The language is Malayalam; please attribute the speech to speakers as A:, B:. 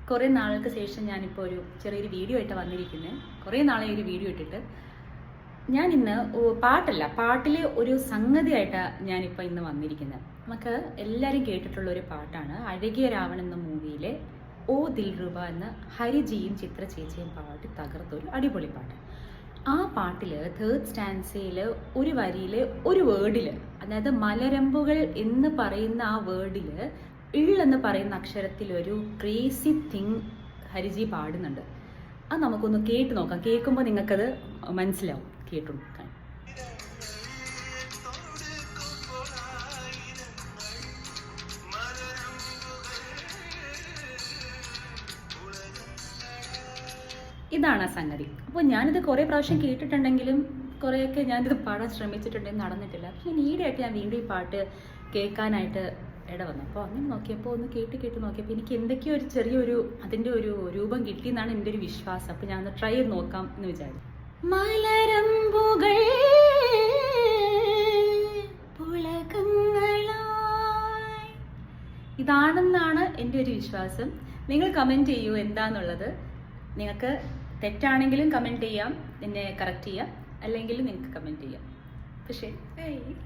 A: കുറേ നാളുകൾക്ക് ശേഷം ഞാനിപ്പോൾ ഒരു ചെറിയൊരു വീഡിയോ ആയിട്ട് വന്നിരിക്കുന്നത്. കുറേ നാളെ ഒരു വീഡിയോ ഇട്ടിട്ട് ഞാൻ ഇന്ന് പാട്ടിലെ ഒരു സംഗതിയായിട്ടാണ് ഞാനിപ്പോൾ ഇന്ന് വന്നിരിക്കുന്നത്. നമുക്ക് എല്ലാവരും കേട്ടിട്ടുള്ള ഒരു പാട്ടാണ് അഴകിയ രാവൺ എന്ന മൂവിയിലെ ഓ ദിൽറുബ എന്ന ഹരിജിയും ചിത്ര ചേച്ചിയും പാടി തകർത്തൊരു അടിപൊളി പാട്ട്. ആ പാട്ടിൽ തേർഡ് സ്റ്റാൻസയിൽ ഒരു വരിയിൽ ഒരു വേർഡിൽ, അതായത് മലരമ്പുകൾ എന്ന് പറയുന്ന ആ വേർഡിൽ എന്ന് പറയുന്ന അക്ഷരത്തിൽ ഒരു ക്രേസി തിങ് ഹരിജി പാടുന്നുണ്ട്. അത് നമുക്കൊന്ന് കേട്ട് നോക്കാം. കേൾക്കുമ്പോൾ നിങ്ങൾക്കത് മനസ്സിലാവും. കേട്ടു നോക്കാൻ. ഇതാണ് ആ സംഗതി. അപ്പോൾ ഞാനിത് കുറേ പ്രാവശ്യം കേട്ടിട്ടുണ്ടെങ്കിലും കുറേയൊക്കെ ഞാനിത് പാടാൻ ശ്രമിച്ചിട്ടുണ്ടെങ്കിൽ നടന്നിട്ടില്ല. പക്ഷെ ഈയിടെയായിട്ട് ഞാൻ വീണ്ടും ഈ പാട്ട് കേൾക്കാനായിട്ട് ഇട വന്നു. അപ്പോൾ അങ്ങനെ നോക്കിയപ്പോൾ ഒന്ന് കേട്ട് നോക്കിയപ്പോൾ എനിക്ക് എന്തൊക്കെയോ ഒരു ചെറിയൊരു അതിൻ്റെ ഒരു രൂപം കിട്ടിയെന്നാണ് എൻ്റെ ഒരു വിശ്വാസം. അപ്പോൾ ഞാൻ ഒന്ന് ട്രൈ ചെയ്ത് നോക്കാം എന്ന് വിചാരിച്ചു. മലരമ്പുകൾ പുളകങ്ങളായി, ഇതാണെന്നാണ് എൻ്റെ ഒരു വിശ്വാസം. നിങ്ങൾ കമൻറ്റ് ചെയ്യൂ എന്താന്നുള്ളത്. നിങ്ങൾക്ക് തെറ്റാണെങ്കിലും കമൻറ്റ് ചെയ്യാം, എന്നെ കറക്റ്റ് ചെയ്യാം, അല്ലെങ്കിൽ നിങ്ങൾക്ക് കമൻറ്റ് ചെയ്യാം. പക്ഷേ